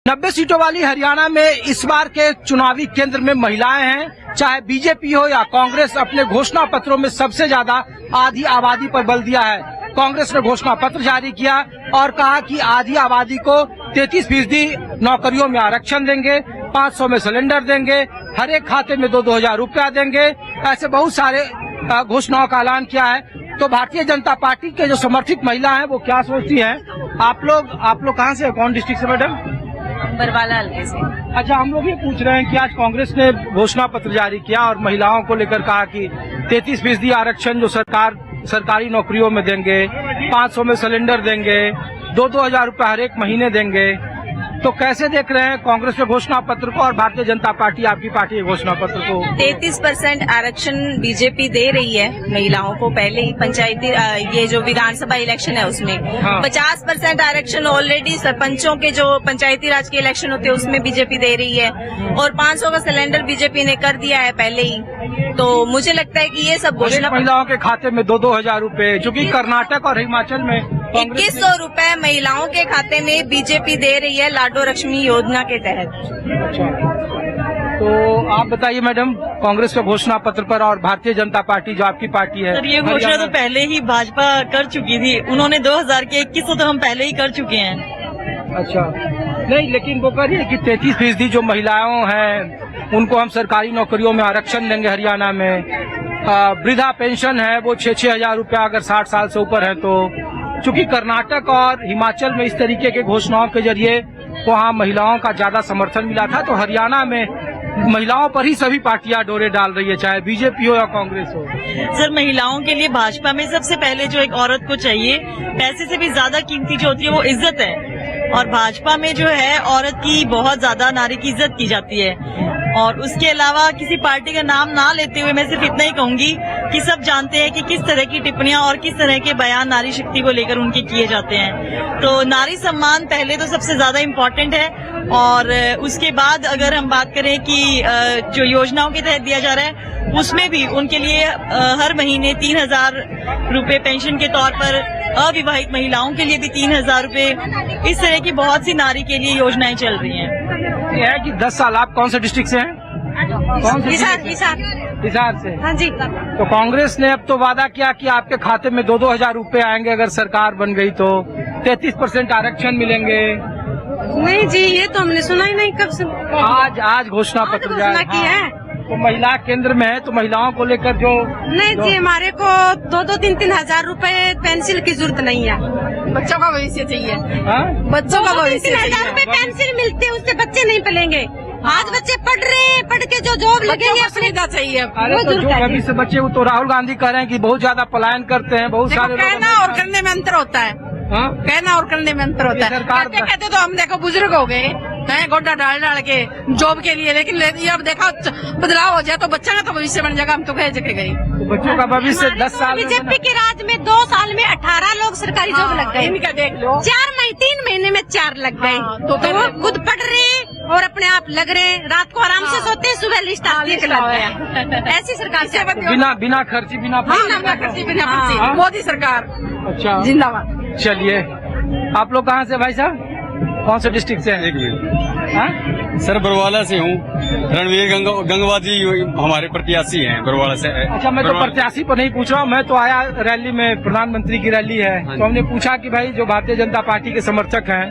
90 सीटों वाली हरियाणा में इस बार के चुनावी केंद्र में महिलाएं हैं। चाहे बीजेपी हो या कांग्रेस, अपने घोषणा पत्रों में सबसे ज्यादा आधी आबादी पर बल दिया है। कांग्रेस ने घोषणा पत्र जारी किया और कहा कि आधी आबादी को 33% नौकरियों में आरक्षण देंगे, 500 में सिलेंडर देंगे, हर एक खाते में 2-2 हजार रुपया देंगे। ऐसे बहुत सारे घोषणाओं का ऐलान किया है। तो भारतीय जनता पार्टी के जो समर्थित महिला हैं वो क्या सोचती हैं? आप लोग कहाँ से, कौन डिस्ट्रिक्ट से मैडम? बरवाला हल्के से। अच्छा, हम लोग ये पूछ रहे हैं कि आज कांग्रेस ने घोषणा पत्र जारी किया और महिलाओं को लेकर कहा कि 33% आरक्षण जो सरकारी नौकरियों में देंगे, 500 में सिलेंडर देंगे, 2-2 हजार रुपये हर एक महीने देंगे। तो कैसे देख रहे हैं कांग्रेस के घोषणा पत्र को और भारतीय जनता पार्टी, आपकी पार्टी के घोषणा पत्र को? 33% आरक्षण बीजेपी दे रही है महिलाओं को। पहले ही पंचायती ये जो विधानसभा इलेक्शन है उसमें 50% आरक्षण ऑलरेडी सरपंचों के जो पंचायती राज के इलेक्शन होते हैं उसमें बीजेपी दे रही है, और 500 का सिलेंडर बीजेपी ने कर दिया है पहले ही। तो मुझे लगता है कि ये सब घोषणा महिलाओं के खाते में 2-2 हजार रुपए, चूँकि कर्नाटक और हिमाचल में 2100 रुपए महिलाओं के खाते में बीजेपी दे रही है लाडो लक्ष्मी योजना के तहत। अच्छा, तो आप बताइए मैडम, कांग्रेस के घोषणा पत्र पर और भारतीय जनता पार्टी जो आपकी पार्टी है। सर, ये घोषणा तो पहले ही भाजपा कर चुकी थी। उन्होंने 2000 के 2100 तो हम पहले ही कर चुके हैं। अच्छा, नहीं, लेकिन वो कह रही है कि 33% जो महिलाओं हैं उनको हम सरकारी नौकरियों में आरक्षण देंगे हरियाणा में। वृद्धा पेंशन है वो 6-6 हजार रुपया अगर 60 साल से ऊपर है तो। चूंकि कर्नाटक और हिमाचल में इस तरीके के घोषणाओं के जरिए वहाँ महिलाओं का ज्यादा समर्थन मिला था, तो हरियाणा में महिलाओं पर ही सभी पार्टियां डोरे डाल रही है, चाहे बीजेपी हो या कांग्रेस हो। सर, महिलाओं के लिए भाजपा में सबसे पहले जो एक औरत को चाहिए, पैसे से भी ज्यादा कीमती जो होती है वो इज्जत है, और भाजपा में जो है औरत की बहुत ज्यादा, नारी की इज्जत की जाती है। और उसके अलावा किसी पार्टी का नाम ना लेते हुए मैं सिर्फ इतना ही कहूंगी कि सब जानते हैं कि किस तरह की टिप्पणियां और किस तरह के बयान नारी शक्ति को लेकर उनके किए जाते हैं। तो नारी सम्मान पहले तो सबसे ज्यादा इम्पोर्टेंट है, और उसके बाद अगर हम बात करें कि जो योजनाओं के तहत दिया जा रहा है उसमें भी उनके लिए हर महीने 3000 रुपए पेंशन के तौर पर, अविवाहित महिलाओं के लिए भी 3000 रुपए, इस तरह की बहुत सी नारी के लिए योजनाएं चल रही हैं। ये है कि 10 साल, आप कौन से डिस्ट्रिक्ट से हैं? कौन से? हिसार से। हाँ जी। तो कांग्रेस ने अब तो वादा किया कि आपके खाते में 2-2 हजार रुपए आएंगे अगर सरकार बन गई तो, 33% आरक्षण मिलेंगे। नहीं जी, ये तो हमने सुना ही नहीं। कब से? आज घोषणा पत्र जारी की है। तो महिला केंद्र में है, तो महिलाओं को लेकर जो नहीं जी, हमारे को 2-3 हजार रुपए पेंसिल की जरूरत नहीं है। बच्चों का भविष्य चाहिए। बच्चों का भविष्य 3,000 रुपए पेंसिल मिलते हैं, उससे बच्चे नहीं पलेंगे। आज बच्चे पढ़ रहे हैं, पढ़ के जो जॉब लगेंगे सुविधा चाहिए। अरे तो जो भविष्य बच्चे, वो तो राहुल गांधी कह रहे हैं कि बहुत ज्यादा पलायन करते हैं, बहुत सारे। कहना और करने में अंतर होता है। कहना और करने में अंतर होता है। सरकार कहते तो हम देखो बुजुर्ग हो गए हैं, गोड्डा डाल के जॉब के लिए, लेकिन ये अब देखा बदलाव हो जाए तो बच्चा का तो भविष्य बन जाएगा। हम तो कह जगह गई, बच्चों का भविष्य 10 साल। बीजेपी के राज में 2 साल में 18 लोग सरकारी जॉब लग गए। इनका देख लो, 3 महीने में 4 लग गए। तो वो खुद पढ़ रहे और अपने आप लग रहे, रात को आराम से सोते, सुबह लिस्ट आती है। ऐसी सरकार से बिना खर्ची, बिना मोदी सरकार। अच्छा, जिंदाबाद। चलिए, आप लोग कहाँ से भाई साहब, कौन से डिस्ट्रिक्ट से हैं? एक मिनट सर, बरवाला से हूँ। रणवीर गंगवा जी हमारे प्रत्याशी हैं बरवाला से। अच्छा, मैं तो प्रत्याशी पर नहीं पूछ रहा हूँ, मैं तो आया रैली में, प्रधानमंत्री की रैली है, तो हमने पूछा कि भाई जो भारतीय जनता पार्टी के समर्थक हैं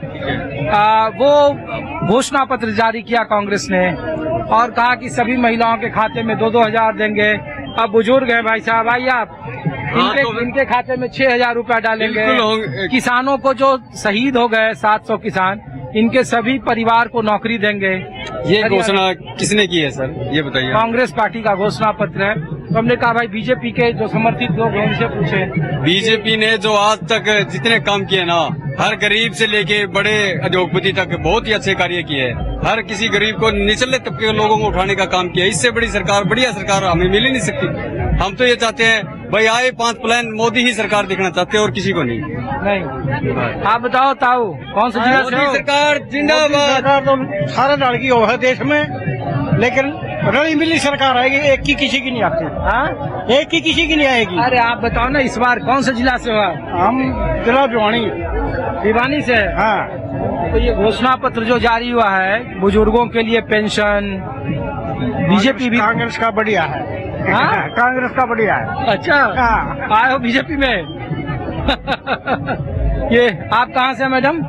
वो घोषणा पत्र जारी किया कांग्रेस ने और कहा कि सभी महिलाओं के खाते में 2-2 हजार देंगे। अब बुजुर्ग हैं भाई साहब, आइए आप, इनके खाते में 6 हजार रुपया डालेंगे। किसानों को जो शहीद हो गए 700 किसान, इनके सभी परिवार को नौकरी देंगे। ये घोषणा किसने की है सर, ये बताइए? कांग्रेस पार्टी का घोषणा पत्र है। तो हमने कहा भाई बीजेपी के जो समर्थित लोग हैं उनसे पूछे। बीजेपी ने जो आज तक जितने काम किए ना, हर गरीब से लेके बड़े उद्योगपति तक बहुत ही अच्छे कार्य किए। हर किसी गरीब को, निचले तबके के लोगों को उठाने का काम किया। इससे बड़ी सरकार, बढ़िया सरकार हमें मिल ही नहीं सकती। हम तो ये चाहते हैं भाई, आए 5 प्लान, मोदी ही सरकार देखना चाहते हैं और किसी को नहीं। आप बताओ ताऊ, कौन सा जिला? मोदी सरकार जिंदाबाद। सरकार तो सारे दल की हो है देश में, लेकिन रली मिली सरकार आएगी, एक की किसी की नहीं आती। हाँ, एक की किसी की नहीं आएगी। अरे आप बताओ ना, इस बार कौन सा जिला से हुआ? हम जिला भिवानी। भिवानी से? हाँ। तो ये घोषणा पत्र जो जारी हुआ है बुजुर्गों के लिए पेंशन, बीजेपी भी कांग्रेस का बढ़िया है। हाँ? कांग्रेस का बढ़िया है। अच्छा, हाँ। आए हो बीजेपी में। ये आप कहाँ से हैं मैडम,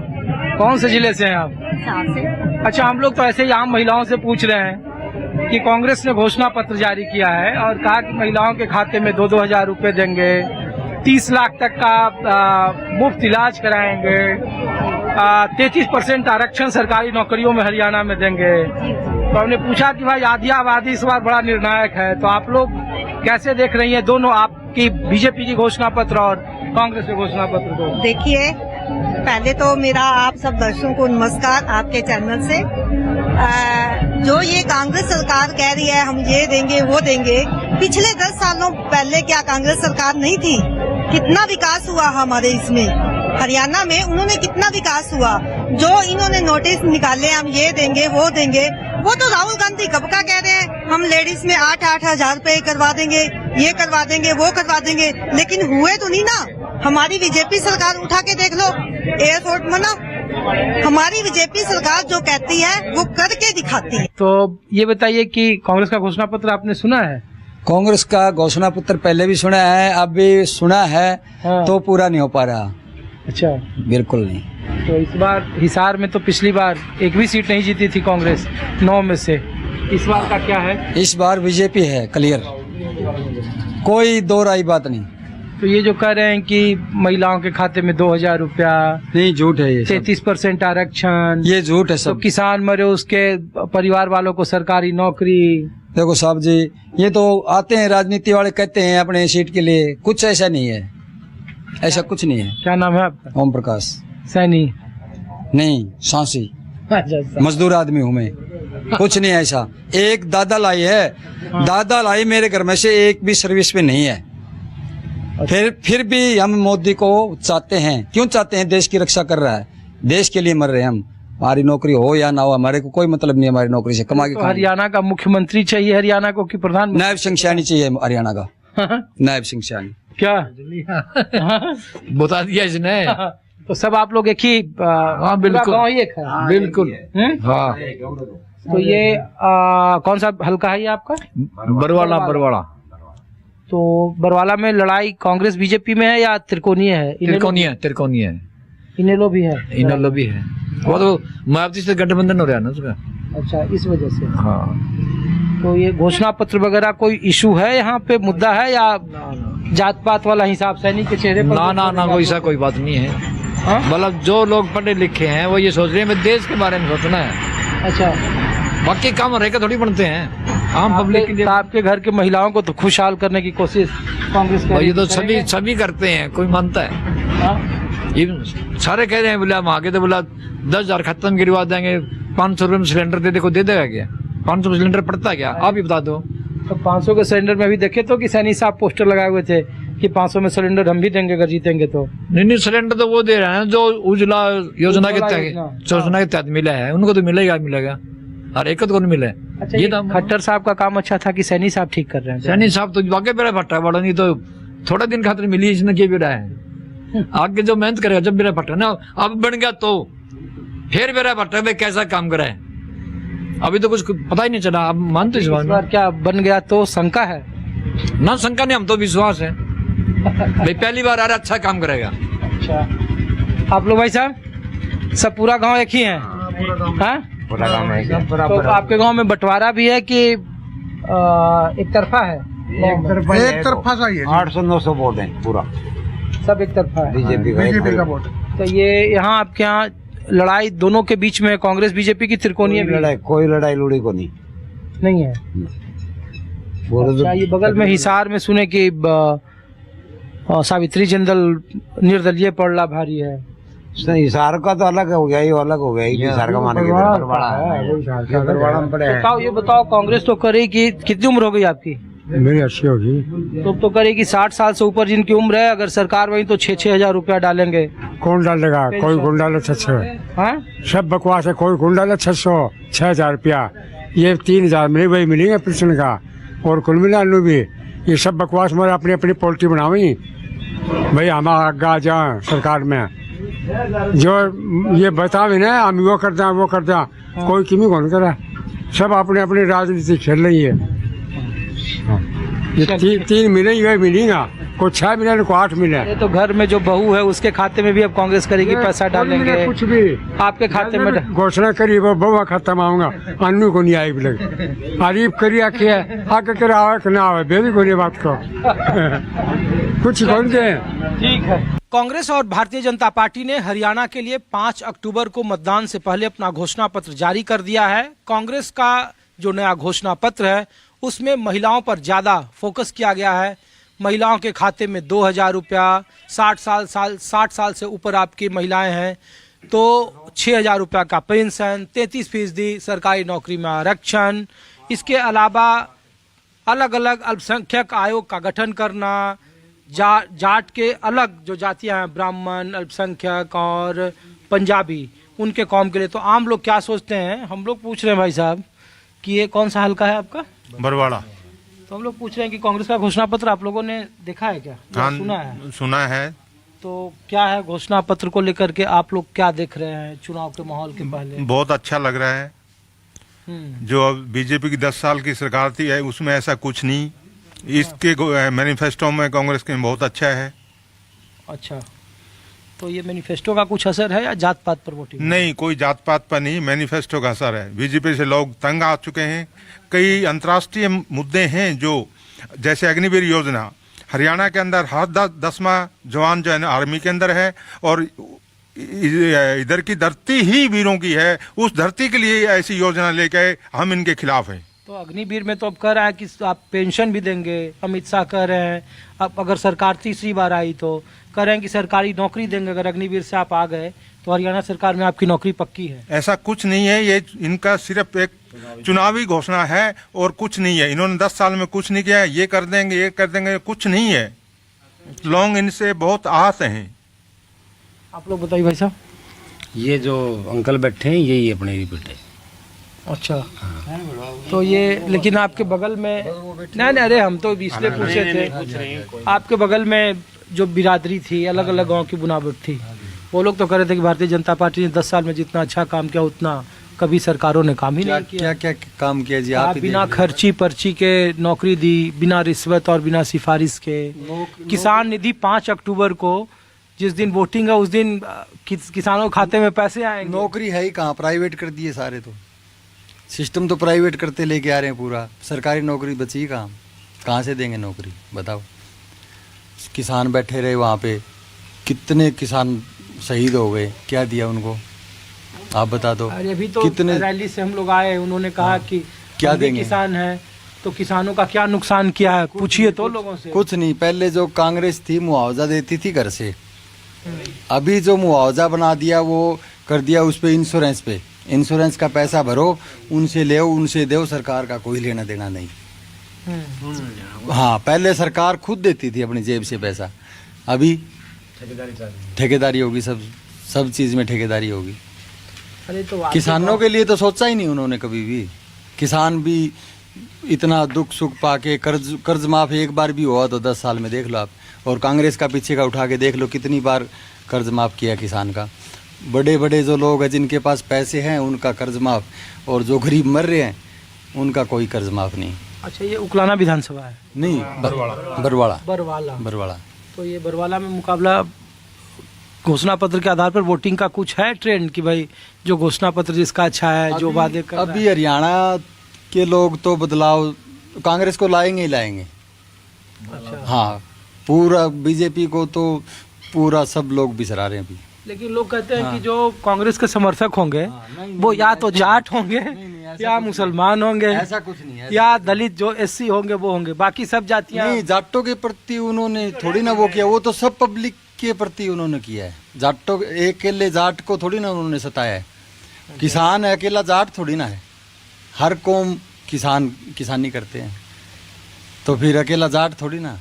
कौन से जिले से हैं आप? अच्छा, हम लोग तो ऐसे ही आम महिलाओं से पूछ रहे हैं कि कांग्रेस ने घोषणा पत्र जारी किया है और कहा कि महिलाओं के खाते में 2-2 हजार रुपए देंगे, 30 लाख तक का मुफ्त इलाज कराएंगे, 33% आरक्षण सरकारी नौकरियों में हरियाणा में देंगे। तो हमने पूछा कि भाई आधी आबादी इस बार बड़ा निर्णायक है, तो आप लोग कैसे देख रही हैं दोनों, आपकी बीजेपी की घोषणा पत्र और कांग्रेस के घोषणा पत्र को? देखिए, पहले तो मेरा आप सब दर्शकों को नमस्कार आपके चैनल से। जो ये कांग्रेस सरकार कह रही है हम ये देंगे वो देंगे, पिछले 10 सालों पहले क्या कांग्रेस सरकार नहीं थी? कितना विकास हुआ हमारे इसमें हरियाणा में, उन्होंने कितना विकास हुआ। जो इन्होंने नोटिस निकाले हम ये देंगे वो देंगे, वो तो राहुल गांधी कब का कह रहे हैं हम लेडीज में 8-8 हजार रुपए करवा देंगे, ये करवा देंगे वो करवा देंगे, लेकिन हुए तो नहीं ना। हमारी बीजेपी सरकार उठा के देख लो, एयरपोर्ट बना। हमारी बीजेपी सरकार जो कहती है वो करके दिखाती है। तो ये बताइए कि कांग्रेस का घोषणा पत्र आपने सुना है? कांग्रेस का घोषणा पत्र पहले भी सुना है, अब भी सुना है। हाँ। तो पूरा नहीं हो पा रहा। अच्छा, बिल्कुल नहीं। तो इस बार हिसार में तो पिछली बार एक भी सीट नहीं जीती थी कांग्रेस, 9 में से। इस बार का क्या है? इस बार बीजेपी है क्लियर, कोई दो राय बात नहीं। तो ये जो कह रहे हैं कि महिलाओं के खाते में 2000 रुपया, नहीं, झूठ है ये सब। 33% आरक्षण, ये झूठ है तो सब। किसान मरे उसके परिवार वालों को सरकारी नौकरी। देखो साहब जी, ये तो आते हैं राजनीति वाले, कहते हैं अपने सीट के लिए, कुछ ऐसा नहीं है, ऐसा कुछ नहीं है। क्या नाम है आपका? ओम प्रकाश। सैनी? नहीं, सांसी, अच्छा, मजदूर आदमी हूँ मैं। कुछ नहीं ऐसा। एक दादा लाई है, दादा लाई मेरे घर में से एक भी सर्विस में नहीं है। फिर भी हम मोदी को चाहते हैं। क्यों चाहते हैं? देश की रक्षा कर रहा है, देश के लिए मर रहे हैं हम। हमारी नौकरी हो या ना हो, हमारे को कोई मतलब नहीं है हमारी नौकरी से। कमा के तो हरियाणा का मुख्यमंत्री चाहिए हरियाणा को कि प्रधानमंत्री? नायब सिंह सैनी चाहिए हरियाणा का। नायब सिंह सैनी। क्या बता दिया इसने। तो सब आप लोग एक ही? हाँ, बिल्कुल। गाँव ही एक है? बिल्कुल। हाँ, तो ये कौन सा हल्का है ये आपका? बरवाला। तो बरवाला में लड़ाई कांग्रेस बीजेपी में है या त्रिकोणीय है? तिरकोनी है। इनेलो भी है? इनेलो भी है। वो तो मायावती से गठबंधन हो रहा है ना उसका। अच्छा, इस वजह से। हाँ। तो ये घोषणा पत्र वगैरह कोई इशू है यहाँ पे, मुद्दा है या जात पात वाला हिसाब सैनिक के चेहरे पर? ना, कोई ऐसा कोई बात नहीं है। हाँ? मतलब जो लोग पढ़े लिखे हैं वो ये सोच रहे हैं देश के बारे में सोचना है। अच्छा, बाकी काम रहेगा थोड़ी बनते हैं आम पब्लिक के लिए। आपके घर के महिलाओं को तो खुशहाल करने की कोशिश कांग्रेस कर रही ये तो है। सभी करते हैं, कोई मानता है। हाँ? ये सारे कह रहे हैं बोला हम आगे तो बोला 10,000 खत्म गिरवा देंगे, 500 रुपए में सिलेंडर दे देखो, दे देगा क्या? 500 सिलेंडर पड़ता क्या? आप ही बता दो। तो 500 के सिलेंडर में भी देखे तो कि सैनी साहब पोस्टर लगाए हुए थे कि 500 में सिलेंडर हम भी देंगे अगर जीतेंगे तो। नहीं, सिलेंडर तो वो दे रहे हैं जो उज्ज्वला योजना के तहत मिला है, उनको तो मिलेगा और एक को नहीं मिले। अच्छा, ये ये तो खट्टर साहब का काम अच्छा था कि सैनी साहब ठीक कर रहे हैं? सैनी साहब तो वाकई बेरा फटा बड़ा, नहीं तो थोड़ा दिन खातिर मिली इसने किए भी रहा है। आगे जो मेहनत करेगा जब बेरा फटा ना, अब बन गया तो फिर बेरा फटा भाई कैसा काम करा है, अभी तो कुछ पता ही नहीं चला। अब मानते इस बार क्या बन गया तो शंका है? ना शंका नहीं, हम तो विश्वास है भाई पहली बार आ रहा अच्छा काम करेगा। अच्छा, आप लोग भाई साहब सब पूरा गांव एक ही है? हाँ, तो आपके गांव में बंटवारा भी है कि एक तरफा है? एक तरफा चाहिए। 800-900 वोट है पूरा, सब एक तरफा है। बीजेपी का वोट। तो ये यहाँ आपके यहाँ लड़ाई दोनों के बीच में कांग्रेस बीजेपी की त्रिकोणीय भी लड़ाई, कोई लड़ाई लुड़ी को नहीं है? अच्छा, ये बगल में हिसार में सुने कि सावित्री जिंदल निर्दलीय पड़ला भारी है। हिसार का तो अलग हो गया, ये अलग हो गया। हिसार का माने बताओ, ये बताओ कांग्रेस तो करे कि कितनी उम्र हो गई आपकी? मेरी 80 होगी। तो करे कि 60 साल से ऊपर जिनकी उम्र है, अगर सरकार वही तो 6-6 हजार रुपया डालेंगे। कौन डालेगा? कोई कौन डाले 600? हाँ, सब बकवास है। कोई कौन डाले 600-6,000 रुपया? ये 3,000 मिले वही मिलेंगे पेंशन का, और कुल मिला भी ये सब बकवास। मेरे अपनी अपनी पॉलिटी बनावी भाई, हम आगे आ जाए सरकार में जो ये बतावे ना हम वो करते हैं वो करते हैं, कोई किमी कौन करा, सब अपने अपने राजनीति खेल रही है। ये तीन महीने ही मिलेगा, को 6 महीने को 8 महीने। ये तो घर में जो बहू है उसके खाते में भी अब कांग्रेस करेगी, पैसा डालेंगे कुछ भी आपके खाते में। घोषणा करी वो बहुआ खाता में आऊंगा, अन्नू को नहीं आई लगे अरीब करी आके आके कर आवे कि ना आवे बेबी को नहीं बात को कुछ कौन के। ठीक है। कांग्रेस और भारतीय जनता पार्टी ने हरियाणा के लिए 5 अक्टूबर को मतदान से पहले अपना घोषणा पत्र जारी कर दिया है। कांग्रेस का जो नया घोषणा पत्र है उसमें महिलाओं पर ज्यादा फोकस किया गया है। महिलाओं के खाते में 2000 रुपया, 60 साल से ऊपर आपकी महिलाएं हैं तो 6000 रुपया का पेंशन, 33% सरकारी नौकरी में आरक्षण। इसके अलावा अलग अलग अल्पसंख्यक आयोग का गठन करना, जाट के अलग जो जातियां हैं, ब्राह्मण, अल्पसंख्यक और पंजाबी, उनके कौम के लिए। तो आम लोग क्या सोचते हैं, हम लोग पूछ रहे हैं भाई साहब कि ये कौन सा हल्का है आपका? बरवाड़ा। तो हम लोग पूछ रहे हैं कि कांग्रेस का घोषणा पत्र आप लोगों ने देखा है क्या? हाँ, सुना है? सुना है। तो क्या है घोषणा पत्र को लेकर के आप लोग क्या देख रहे हैं चुनाव के माहौल के पहले? बहुत अच्छा लग रहा है। जो अब बीजेपी की 10 साल की सरकार थी है उसमें ऐसा कुछ नहीं। इसके मैनिफेस्टो में कांग्रेस के बहुत अच्छा है। अच्छा, तो ये मैनिफेस्टो का कुछ असर है या जात पात पर वोटिंग? नहीं, कोई जात पात पर नहीं, मैनिफेस्टो का असर है। बीजेपी से लोग तंग आ चुके हैं। कई अंतर्राष्ट्रीय मुद्दे हैं जो जैसे अग्निवीर योजना, हरियाणा के अंदर हर 10वां जवान जो है आर्मी के अंदर है और इधर की धरती ही वीरों की है। उस धरती के लिए ऐसी योजना लेके हम इनके खिलाफ हैं। तो अग्निवीर में तो अब कह रहा है कि आप पेंशन भी देंगे, अमित शाह कह रहे हैं। अब अगर सरकार तीसरी बार आई तो कह रहे हैं कि सरकारी नौकरी देंगे, अगर अग्निवीर से आप आ गए तो हरियाणा सरकार में आपकी नौकरी पक्की है। ऐसा कुछ नहीं है, ये इनका सिर्फ एक चुनावी घोषणा है और कुछ नहीं है। इन्होंने 10 साल में कुछ नहीं किया है। ये कर देंगे, कुछ नहीं है। लोग इनसे बहुत आहत हैं। आप लोग बताइए भाई साहब। ये जो अंकल बैठे हैं यही अपने ही बेटे। अच्छा, तो ये लेकिन आपके बगल में नहीं, अरे हम तो इसलिए पूछे थे, आपके बगल में जो बिरादरी थी, अलग अलग गांव की बुनावट थी, वो लोग तो कह रहे थे कि भारतीय जनता पार्टी ने 10 साल में जितना अच्छा काम किया उतना कभी सरकारों ने काम ही नहीं किया। क्या काम किया जी? आप बिना खर्ची पर्ची के नौकरी दी, बिना रिश्वत और बिना सिफारिश के। किसान निधि 5 अक्टूबर को जिस दिन वोटिंग है उस दिन किसानों के खाते में पैसे आएंगे। नौकरी है ही कहाँ, प्राइवेट कर दिए सारे। तो सिस्टम तो प्राइवेट करते लेके आ रहे हैं पूरा। सरकारी नौकरी बची कहाँ से देंगे नौकरी बताओ? किसान बैठे रहे वहाँ पे, कितने किसान शहीद हो गए, क्या दिया उनको आप बता दो। अरे अभी तो कितने रैली से हम लोग आए, उन्होंने कहा कि क्या देंगे, किसान है तो किसानों का क्या नुकसान किया है, पूछिए तो लोगों से। कुछ नहीं। पहले जो कांग्रेस थी मुआवजा देती थी घर से, अभी जो मुआवजा बना दिया वो कर दिया उस पे इंश्योरेंस पे। इंश्योरेंस का पैसा भरो, उनसे ले उनसे दो, सरकार का कोई लेना देना नहीं। हाँ, पहले सरकार खुद देती थी अपनी जेब से पैसा, अभी ठेकेदारी होगी। सब चीज में ठेकेदारी होगी। अरे तो किसानों के लिए तो सोचा ही नहीं उन्होंने कभी भी। किसान भी इतना दुख सुख पाके कर्ज माफ एक बार भी हुआ तो 10 साल में देख लो आप। और कांग्रेस का पीछे का उठा के देख लो कितनी बार कर्ज माफ किया किसान का। बड़े बड़े जो लोग हैं जिनके पास पैसे हैं उनका कर्ज माफ, और जो गरीब मर रहे हैं उनका कोई कर्ज माफ नहीं। अच्छा, ये उकलाना विधानसभा है? नहीं, बरवाड़ा। तो ये बरवाला में मुकाबला घोषणा पत्र के आधार पर वोटिंग का कुछ है ट्रेंड कि भाई जो घोषणा पत्र जिसका अच्छा है, जो वादे कर अभी हरियाणा के लोग तो बदलाव कांग्रेस को लाएंगे ही लाएंगे। अच्छा। हाँ, पूरा बीजेपी को तो पूरा सब लोग बिसरा रहे हैं अभी। लेकिन लोग कहते हैं कि जो कांग्रेस के समर्थक होंगे वो या तो जाट होंगे या मुसलमान होंगे, ऐसा कुछ नहीं है, या दलित जो एससी होंगे वो होंगे, बाकी सब जातियां नहीं। जाटों के प्रति उन्होंने थोड़ी ना वो किया, वो तो सब पब्लिक के प्रति उन्होंने किया है। जाटों अकेले जाट को थोड़ी ना उन्होंने सताया है। किसान है, अकेला जाट थोड़ी ना है। हर कौम किसानी करते हैं, तो फिर अकेला जाट थोड़ी ना।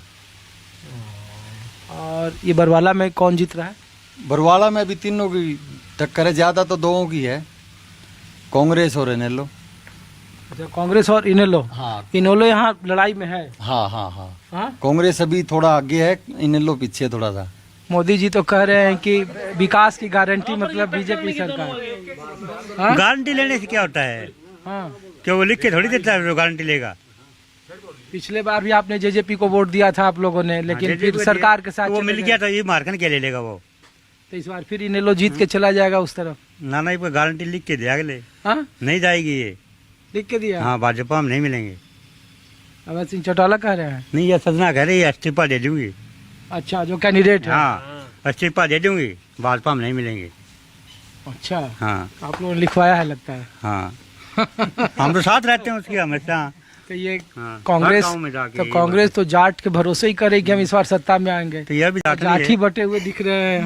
और ये बरवाला में कौन जीत रहा है? बरवाला में अभी तीनों की टक्कर है, ज्यादा तो दो की है, कांग्रेस और इनेलो। अच्छा, कांग्रेस और इनेलो। हाँ, इनेलो यहाँ लड़ाई में है। हाँ। कांग्रेस अभी थोड़ा आगे है, इनेलो पीछे थोड़ा सा। मोदी जी तो कह रहे हैं कि विकास की गारंटी मतलब बीजेपी सरकार। हाँ? गारंटी लेने से क्या होता है? हाँ, क्या वो लिख के थोड़ी देता है जो गारंटी लेगा? पिछले बार भी आपने जेजेपी को वोट दिया था आप लोगों ने, लेकिन फिर सरकार के साथ वो चले मिल गए। गया तो ये मार्कन क्या ले लेगा वो? तो इस बार फिर इन्हें लो जीत के चला जाएगा उस तरफ। ना ना, ये गारंटी लिख के दिया अगले, हाँ, नहीं जाएगी ये। लिख के दिया। हाँ, भाजपा में नहीं मिलेंगे। अवध सिंह चौटाला कह रहे हैं। नहीं, ये सजना कह रही है इस्तीफा दे दूंगी। अच्छा, जो कैंडिडेट है। हाँ, इस्तीफा दे दूंगी, भाजपा में नहीं मिलेंगे। अच्छा, हाँ आप लोगों ने लिखवाया है लगता है। हाँ हम तो साथ रहते हैं उसकी हमेशा। तो ये हाँ, कांग्रेस, हर गाँव में जाके तो ये कांग्रेस तो जाट के भरोसे ही करे कि हम इस बार सत्ता में आएंगे। तो यह भी जाट नहीं जाठी है। बटे हुए दिख रहे हैं।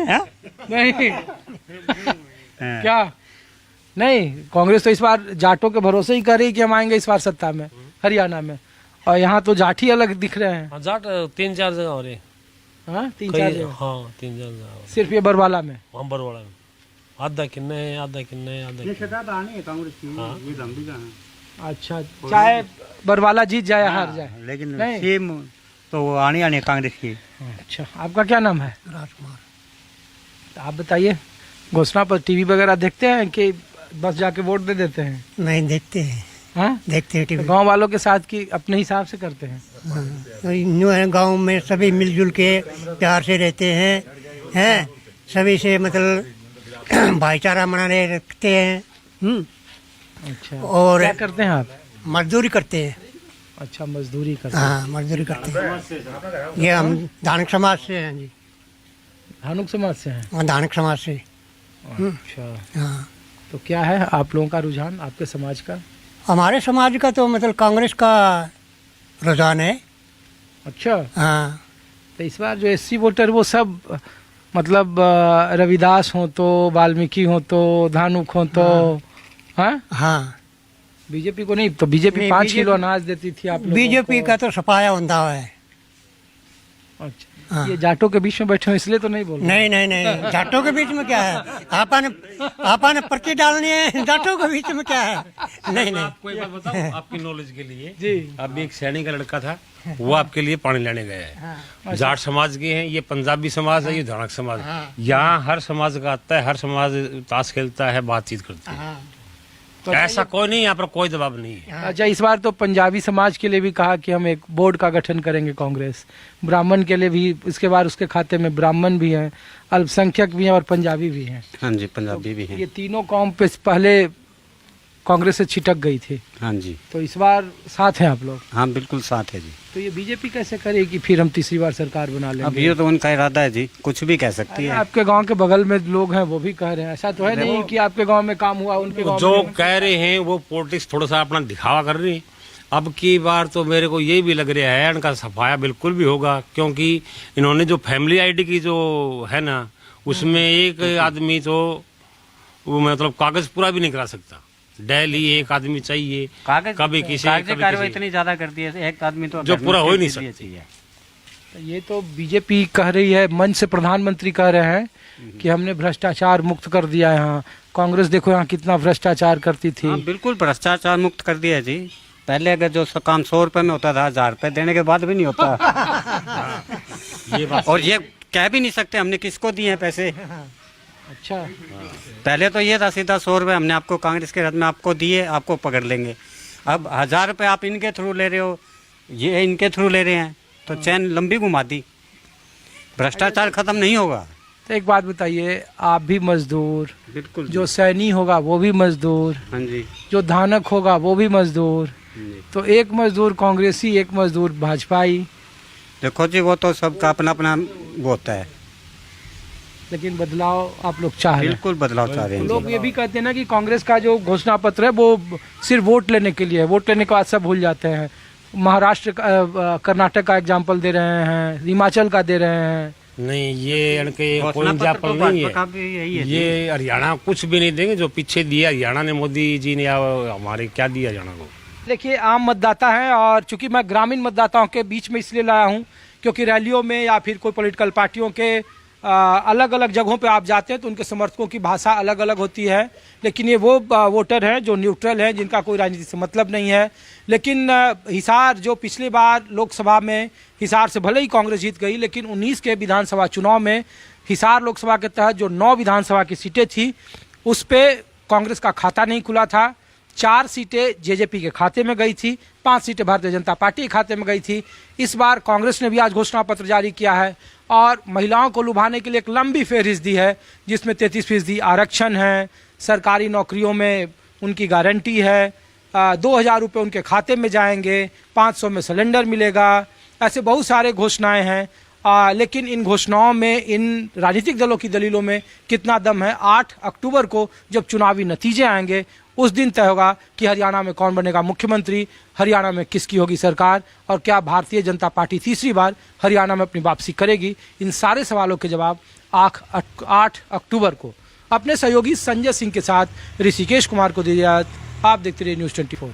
हाँ? नहीं, हाँ। क्या नहीं, कांग्रेस तो इस बार जाटों के भरोसे ही कर रही कि हम आएंगे इस बार सत्ता में हरियाणा में, और यहाँ तो जाठी अलग दिख रहे हैं। जाट 3-4 जगह हो रहे। हाँ, 3-4 जगह। हाँ, 3-4 जगह सिर्फ ये बरवाला में। हम बरवाड़ा में आधा किन्ने है, आधा किन्ने है, आधा किन्ने। सत्ता तो आनी है कांग्रेस की, हाँ। ये लंबी का है। अच्छा, चाहे बरवाला जीत जाए या हार जाए। लेकिन नहीं। सेम तो वो आनी है कांग्रेस की। अच्छा, आपका क्या नाम है? राजकुमार। आप बताइए, घोषणा पर टीवी वगैरह देखते हैं कि बस जाके वोट दे देते हैं? नहीं, देखते हैं। हाँ, देखते हैं तो टीवी। गांव वालों के साथ की अपने हिसाब से करते हैं? तो यूँ है, गांव में सभी मिलजुल के प्यार से रहते हैं सभी से मतलब भाईचारा बनाने रखते हैं। अच्छा, और क्या करते हैं आप? मजदूरी करते हैं। अच्छा, मजदूरी करते हैं। हाँ, मजदूरी करते हैं। ये हम धानक समाज से हैं जी। धानुक समाज से हैं? हाँ, धानक समाज से। अच्छा, हाँ, तो क्या है आप लोगों का रुझान, आपके समाज का? हमारे समाज का तो मतलब कांग्रेस का रुझान है। अच्छा, हाँ, तो इस बार जो एससी वोटर वो सब मतलब रविदास हो तो, वाल्मीकि हो तो, धानुक हो तो, हाँ, हाँ। बीजेपी को नहीं, तो बीजेपी नहीं, 5 किलो अनाज देती थी आप लोगों बीजेपी को। का तो सफाया होता है। अच्छा, हाँ। ये जाटों के बीच में बैठे हो इसलिए तो नहीं बोल रहे? नहीं नहीं नहीं, जाटों के बीच में क्या है? आपा ने पर्ची डालनी है, जाटों के बीच में क्या है? नहीं नहीं। आपको एक बात बताऊं आपकी नॉलेज के लिए जी। अभी एक सैनिक का लड़का था, वो आपके लिए पानी लेने गया है। जाट समाज के हैं, ये पंजाबी समाज है, ये धानक समाज। यहाँ हर समाज का आता है, हर समाज ताश खेलता है, बातचीत करती है। तो ऐसा कोई नहीं, यहाँ पर कोई दबाव नहीं है। अच्छा, इस बार तो पंजाबी समाज के लिए भी कहा कि हम एक बोर्ड का गठन करेंगे कांग्रेस, ब्राह्मण के लिए भी, इसके बाद उसके खाते में ब्राह्मण भी हैं, अल्पसंख्यक भी हैं और पंजाबी भी हैं। हाँ जी, पंजाबी भी ये तीनों कौम पे पहले कांग्रेस से छिटक गई थी, हाँ जी, तो इस बार साथ हैं आप लोग? हाँ बिल्कुल साथ है जी। तो ये बीजेपी कैसे करे कि फिर हम तीसरी बार सरकार बना अब लेंगे? ये तो उनका इरादा है जी, कुछ भी कह सकती है। आपके गांव के बगल में लोग हैं वो भी कह रहे हैं, ऐसा तो है नहीं कि आपके गांव में काम हुआ उनके गांव जो में? कह रहे हैं वो पॉलिटिक्स थोड़ा सा अपना दिखावा कर रहे हैं। अब की बार तो मेरे को ये भी लग रहा है इनका सफाया बिल्कुल भी होगा, क्योंकि इन्होंने जो फैमिली आईडी की जो है ना, उसमें एक आदमी तो वो मतलब कागज पूरा भी नहीं करा सकता। डेली एक आदमी चाहिए, कभी किसी कार्रवाई इतनी ज्यादा करती है, एक आदमी तो जो पूरा हो ही नहीं सकती है। तो ये तो बीजेपी कह रही है, मंच से प्रधानमंत्री कह रहे हैं कि हमने भ्रष्टाचार मुक्त कर दिया है यहाँ। कांग्रेस देखो यहाँ कितना भ्रष्टाचार करती थी। हाँ, बिल्कुल भ्रष्टाचार मुक्त कर दिया जी। पहले अगर जो काम 100 रुपए में होता था, 1000 रुपए देने के बाद भी नहीं होता। ये बात और ये कह भी नहीं सकते हमने किसको दिए हैं पैसे। अच्छा, पहले तो ये था सीधा 100 रुपए हमने आपको कांग्रेस के रथ में आपको दिए, आपको पकड़ लेंगे। अब 1000 रुपए आप इनके थ्रू ले रहे हो, ये इनके थ्रू ले रहे हैं, तो चैन लंबी घुमा दी। भ्रष्टाचार खत्म नहीं होगा। तो एक बात बताइए, आप भी मजदूर, बिल्कुल जो सैनी होगा वो भी मजदूर, हाँ जी, जो धानक होगा वो भी मजदूर, तो एक मजदूर कांग्रेसी, एक मजदूर भाजपाई। देखो जी, वो तो सबका अपना अपना वो होता है। लेकिन बदलाव आप लोग चाह रहे हैं। बिल्कुल बदलाव चाह रहे हैं लोग ये भी कहते हैं ना कि कांग्रेस का जो घोषणा पत्र है वो सिर्फ वोट लेने के लिए है, वोट लेने के बाद सब भूल जाते हैं। महाराष्ट्र कर्नाटक का एग्जाम्पल दे रहे हैं, हिमाचल का दे रहे हैं। नहीं, ये इनके कोई एग्जाम्पल नहीं है। ये हरियाणा कुछ भी नहीं देंगे, जो पीछे दिया हरियाणा ने, मोदी जी ने हमारे क्या दिया हरियाणा को। देखिए, आम मतदाता हैं, और चूंकि मैं ग्रामीण मतदाताओं के बीच में इसलिए लाया हूं क्योंकि रैलियों में या फिर कोई पॉलिटिकल पार्टियों के अलग अलग जगहों पे आप जाते हैं तो उनके समर्थकों की भाषा अलग अलग होती है, लेकिन ये वो वोटर हैं जो न्यूट्रल हैं, जिनका कोई राजनीति से मतलब नहीं है। लेकिन हिसार जो पिछली बार लोकसभा में हिसार से भले ही कांग्रेस जीत गई, लेकिन 19 के विधानसभा चुनाव में हिसार लोकसभा के तहत जो 9 विधानसभा की सीटें थी उस पर कांग्रेस का खाता नहीं खुला था। 4 सीटें जेजेपी के खाते में गई थी, 5 सीटें भारतीय जनता पार्टी के खाते में गई थी। इस बार कांग्रेस ने भी आज घोषणा पत्र जारी किया है और महिलाओं को लुभाने के लिए एक लंबी फहरिस्त दी है, जिसमें 33% आरक्षण है, सरकारी नौकरियों में उनकी गारंटी है, 2000 रुपये उनके खाते में जाएंगे, 500 में सिलेंडर मिलेगा, ऐसे बहुत सारे घोषणाएं हैं। लेकिन इन घोषणाओं में, इन राजनीतिक दलों की दलीलों में कितना दम है, 8 अक्टूबर को जब चुनावी नतीजे आएंगे उस दिन तय होगा कि हरियाणा में कौन बनेगा मुख्यमंत्री, हरियाणा में किसकी होगी सरकार और क्या भारतीय जनता पार्टी तीसरी बार हरियाणा में अपनी वापसी करेगी। इन सारे सवालों के जवाब 8 अक्टूबर को। अपने सहयोगी संजय सिंह के साथ ऋषिकेश कुमार को दीजिए। आप देखते रहिए न्यूज़ 24।